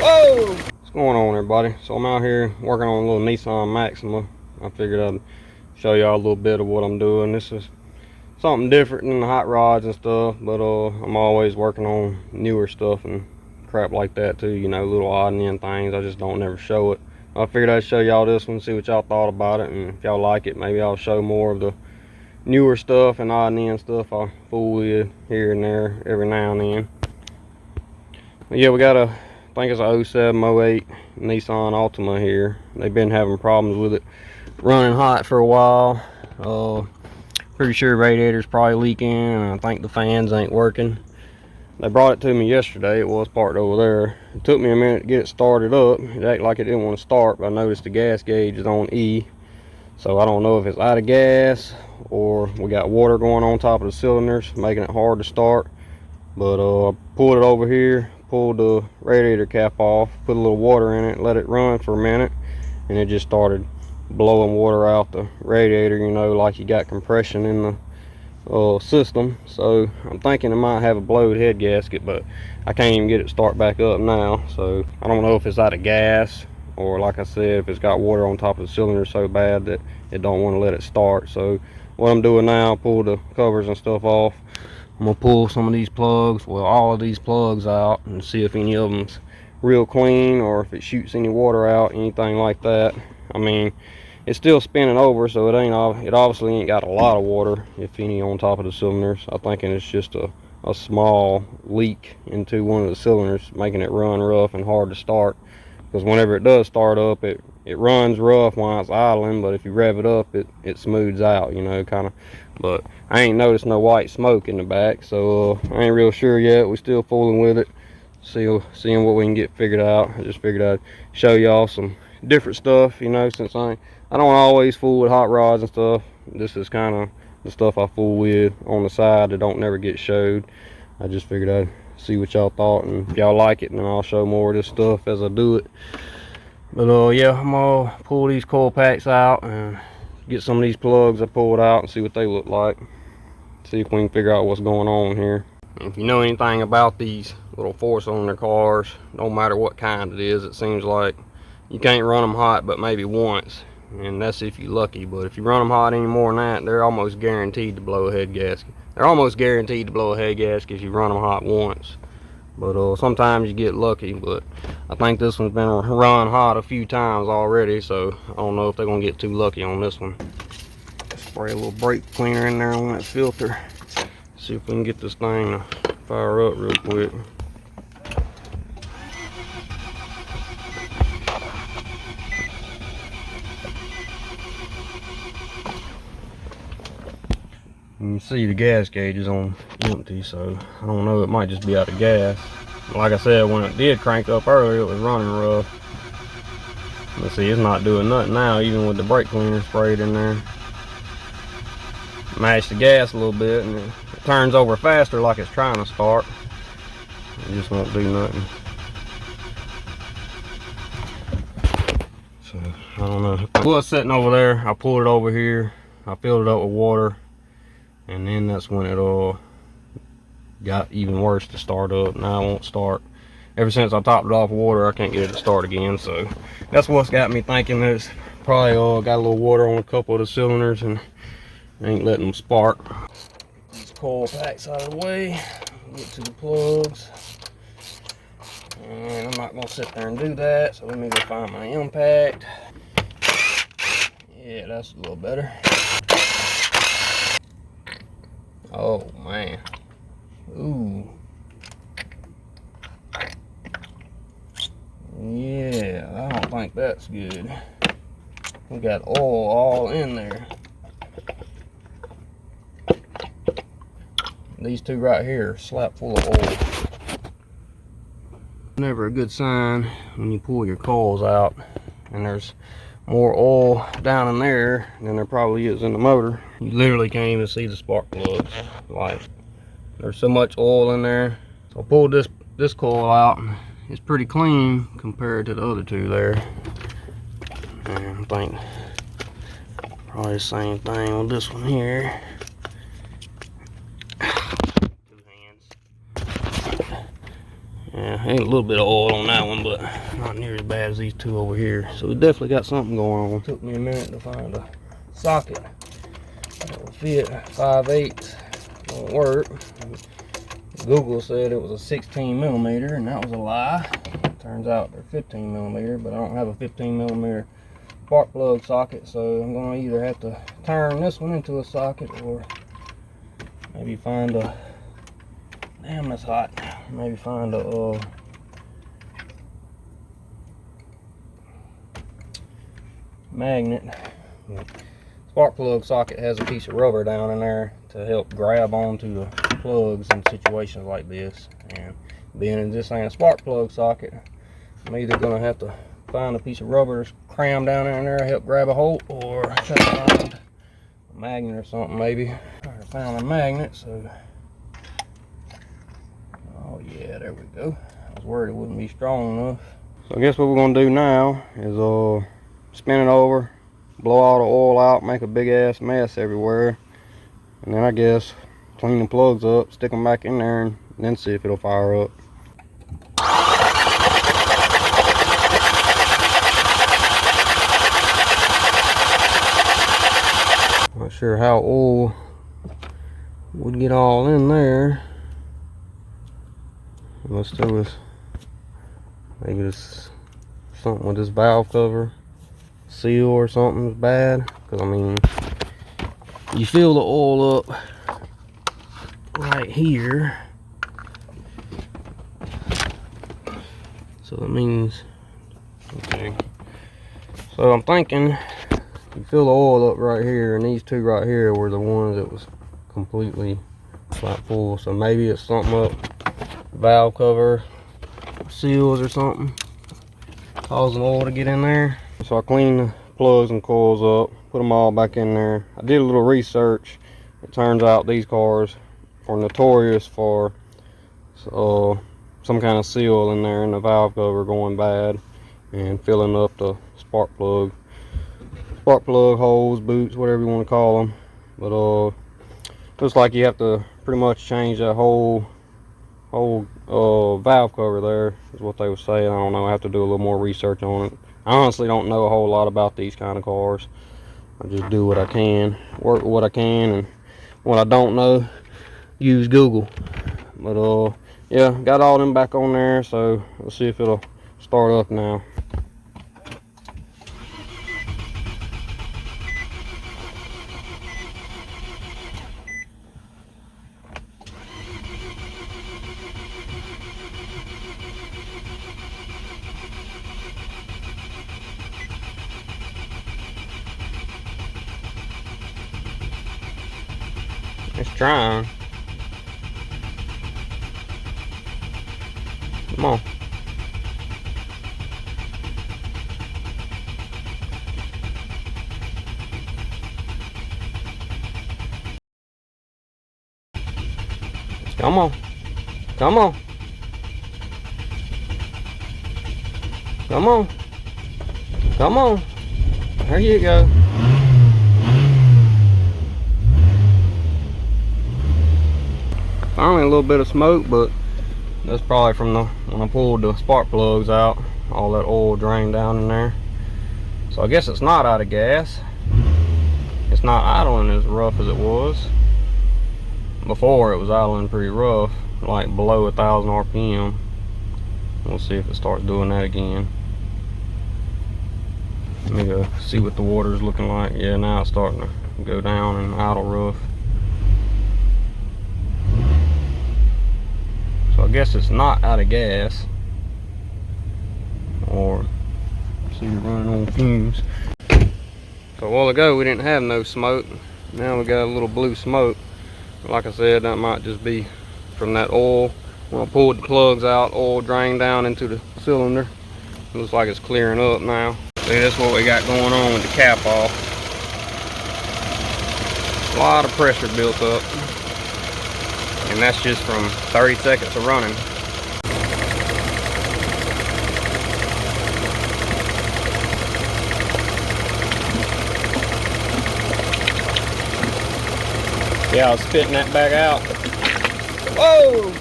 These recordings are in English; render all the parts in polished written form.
Whoa! What's going on, everybody? So I'm out here working on a little Nissan Maxima. I figured I'd show y'all a little bit of what I'm doing. This is something different than the hot rods and stuff, but I'm always working on newer stuff and crap like that too, you know, little odd and end things. I just don't never show it. I figured I'd show y'all this one, see what y'all thought about it, and if y'all like it, maybe I'll show more of the newer stuff and odd and end stuff I fool with here and there every now and then. But yeah, we got a, I think it's a 07, 08 Nissan Altima here. They've been having problems with it running hot for a while. Pretty sure radiator's probably leaking, and I think the fans ain't working. They brought it to me yesterday. It was parked over there. It took me a minute to get it started up. It acted like it didn't want to start, but I noticed the gas gauge is on E. So I don't know if it's out of gas or we got water going on top of the cylinders, making it hard to start. But I pulled it over here, pulled the radiator cap off, put a little water in it, let it run for a minute, and it just started blowing water out the radiator, you know, like you got compression in the system. So I'm thinking it might have a blowed head gasket, but I can't even get it to start back up now. So I don't know if it's out of gas, or like I said, if it's got water on top of the cylinder so bad that it don't want to let it start. So what I'm doing now, pull the covers and stuff off. I'm gonna pull some of these plugs, well, all of these plugs out, and see if any of them's real clean, or if it shoots any water out, anything like that. I mean, it's still spinning over, so it obviously ain't got a lot of water, if any, on top of the cylinders. I'm thinking it's just a small leak into one of the cylinders, making it run rough and hard to start. Because whenever it does start up, it runs rough while it's idling, but if you rev it up, it smooths out, you know, kind of. But I ain't noticed no white smoke in the back, so I ain't real sure yet. We still fooling with it, seeing what we can get figured out. I just figured I'd show y'all some different stuff, you know, since I don't always fool with hot rods and stuff. This is kind of the stuff I fool with on the side that don't never get showed. I just figured I'd see what y'all thought, and if y'all like it, then I'll show more of this stuff as I do it. But yeah, I'm gonna pull these coil packs out and get some of these plugs I pulled out and see what they look like. See if we can figure out what's going on here. And if you know anything about these little four-cylinder cars, no matter what kind it is, it seems like you can't run them hot but maybe once, and that's if you're lucky. But if you run them hot any more than that, they're almost guaranteed to blow a head gasket. They're almost guaranteed to blow a head gasket if you run them hot once. But sometimes you get lucky, but I think this one's been run hot a few times already, so I don't know if they're gonna get too lucky on this one. Spray a little brake cleaner in there on that filter. See if we can get this thing to fire up real quick. You can see the gas gauge is on empty, so I don't know, it might just be out of gas. Like I said, when it did crank up earlier, it was running rough. Let's see, it's not doing nothing now, even with the brake cleaner sprayed in there. Mash the gas a little bit, and it turns over faster like it's trying to start. It just won't do nothing. So, I don't know. It was sitting over there, I pulled it over here, I filled it up with water. And then that's when it all got even worse to start up. Now it won't start. Ever since I topped it off with water, I can't get it to start again. So that's what's got me thinking that it's probably got a little water on a couple of the cylinders and ain't letting them spark. These coil packs out of the way. Get to the plugs. And I'm not gonna sit there and do that. So let me go find my impact. Yeah, that's a little better. Oh man, ooh, yeah, I don't think that's good. We got oil all in there. These two right here are slap full of oil. Never a good sign when you pull your coils out and there's more oil down in there than there probably is in the motor. You literally can't even see the spark plugs. Like, there's so much oil in there. So I pulled this coil out, and it's pretty clean compared to the other two there. And I think probably the same thing with this one here. Two hands. Yeah, Ain't a little bit of oil on that one, but not near as bad as these two over here. So we definitely got something going on. Took me a minute to find a socket that will fit 5/8. Won't work. Google said it was a 16 millimeter, and that was a lie. Turns out they're 15 millimeter, but I don't have a 15 millimeter spark plug socket, so I'm gonna either have to turn this one into a socket or maybe find a, damn, that's hot. Maybe find a magnet. Spark plug socket has a piece of rubber down in there to help grab onto the plugs in situations like this. And being this ain't a spark plug socket, I'm either gonna have to find a piece of rubber cram down in there, help grab a hold, or try to find a magnet or something maybe. I found a magnet, so oh yeah, there we go. I was worried it wouldn't be strong enough. So I guess what we're gonna do now is spin it over, blow all the oil out, make a big ass mess everywhere, and then I guess clean the plugs up, stick them back in there, and then see if it'll fire up. Not sure how oil would get all in there. Let's do this. Maybe this something with this valve cover seal or something is bad, because I mean, you fill the oil up right here, so that means, okay, so I'm thinking you fill the oil up right here, and these two right here were the ones that was completely flat full, so maybe it's something up valve cover seals or something causing oil to get in there. So I cleaned the plugs and coils up, put them all back in there. I did a little research. It turns out these cars are notorious for some kind of seal in there in the valve cover going bad and filling up the spark plug holes, boots, whatever you want to call them. But looks like you have to pretty much change that whole valve cover there, is what they were saying. I don't know, I have to do a little more research on it. I honestly don't know a whole lot about these kind of cars. I just do what I can, work with what I can, and what I don't know, use Google. But yeah, got all them back on there, so let's see if it'll start up now. It's trying. Come on. Come on. Come on. Come on. Come on. There you go. Finally a little bit of smoke, but that's probably from when I pulled the spark plugs out, all that oil drained down in there. So I guess it's not out of gas. It's not idling as rough as it was. Before it was idling pretty rough, like below 1,000 RPM. We'll see if it starts doing that again. Let me go see what the water's looking like. Yeah, now it's starting to go down and idle rough. So I guess it's not out of gas, or see it running on fumes. So a while ago we didn't have no smoke. Now we got a little blue smoke. Like I said, that might just be from that oil. When I pulled the plugs out, oil drained down into the cylinder. It looks like it's clearing up now. See, that's what we got going on with the cap off. A lot of pressure built up. And that's just from 30 seconds of running. Yeah, I was spitting that back out. Whoa!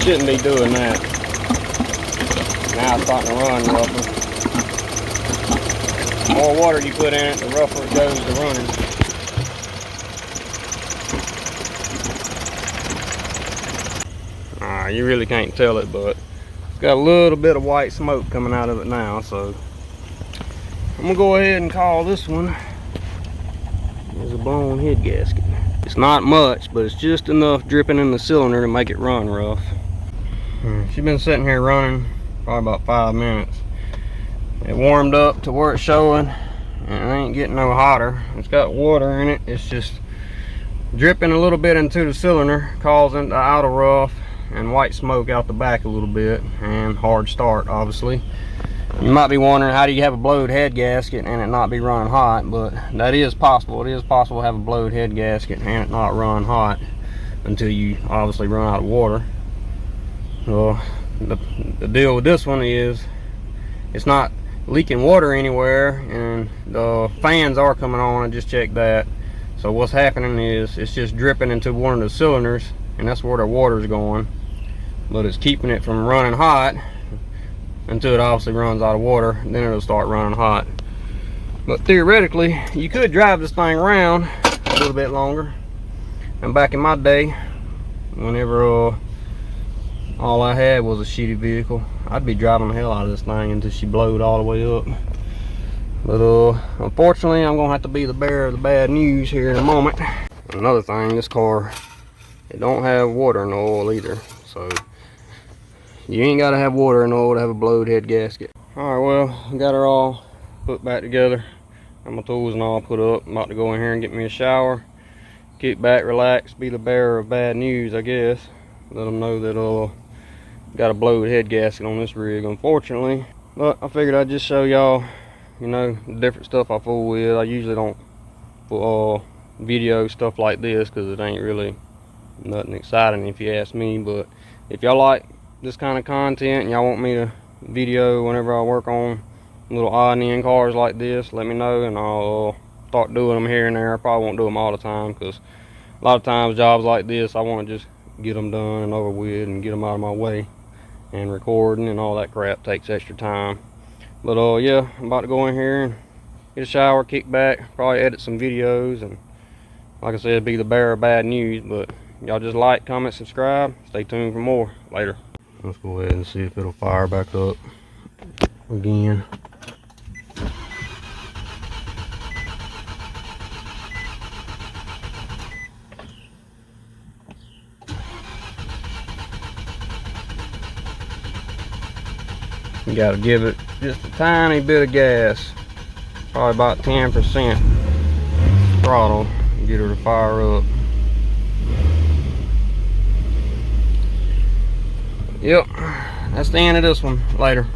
shouldn't be doing that. Now it's starting to run rougher. The more water you put in it, the rougher it goes to running. You really can't tell it, but it's got a little bit of white smoke coming out of it now, so I'm gonna go ahead and call this one as a blown head gasket. It's not much, but it's just enough dripping in the cylinder to make it run rough. She's been sitting here running probably about 5 minutes. It warmed up to where it's showing, and it ain't getting no hotter. It's got water in it. It's just dripping a little bit into the cylinder, causing the outer rough and white smoke out the back a little bit, and hard start, obviously. You might be wondering, how do you have a blowed head gasket and it not be running hot? But that is possible. It is possible to have a blowed head gasket and it not run hot until you obviously run out of water. Well, the deal with this one is it's not leaking water anywhere, and the fans are coming on. I just checked that. So what's happening is it's just dripping into one of the cylinders, and that's where the water's going, but it's keeping it from running hot until it obviously runs out of water. Then it'll start running hot. But theoretically, you could drive this thing around a little bit longer. And back in my day, whenever all I had was a shitty vehicle, I'd be driving the hell out of this thing until she blowed all the way up. But unfortunately, I'm gonna have to be the bearer of the bad news here in a moment. Another thing, this car, it don't have water in the oil either, so you ain't gotta have water in the oil to have a blowed head gasket. All right, well, I got her all put back together. Got my tools and all put up. I'm about to go in here and get me a shower, kick back, relax, be the bearer of bad news, I guess. Let them know that got a blowed head gasket on this rig, unfortunately. But I figured I'd just show y'all, you know, the different stuff I fool with. I usually don't video stuff like this because it ain't really nothing exciting if you ask me. But if y'all like this kind of content and y'all want me to video whenever I work on little odd end cars like this, let me know and I'll start doing them here and there. I probably won't do them all the time because a lot of times jobs like this I want to just get them done and over with and get them out of my way, and recording and all that crap takes extra time. But yeah, I'm about to go in here and get a shower, kick back, probably edit some videos, and like I said, be the bearer of bad news. But y'all just like, comment, subscribe, stay tuned for more. Later. Let's go ahead and see if it'll fire back up again. You gotta give it just a tiny bit of gas, probably about 10% throttle, and get her to fire up. Yep, that's the end of this one. Later.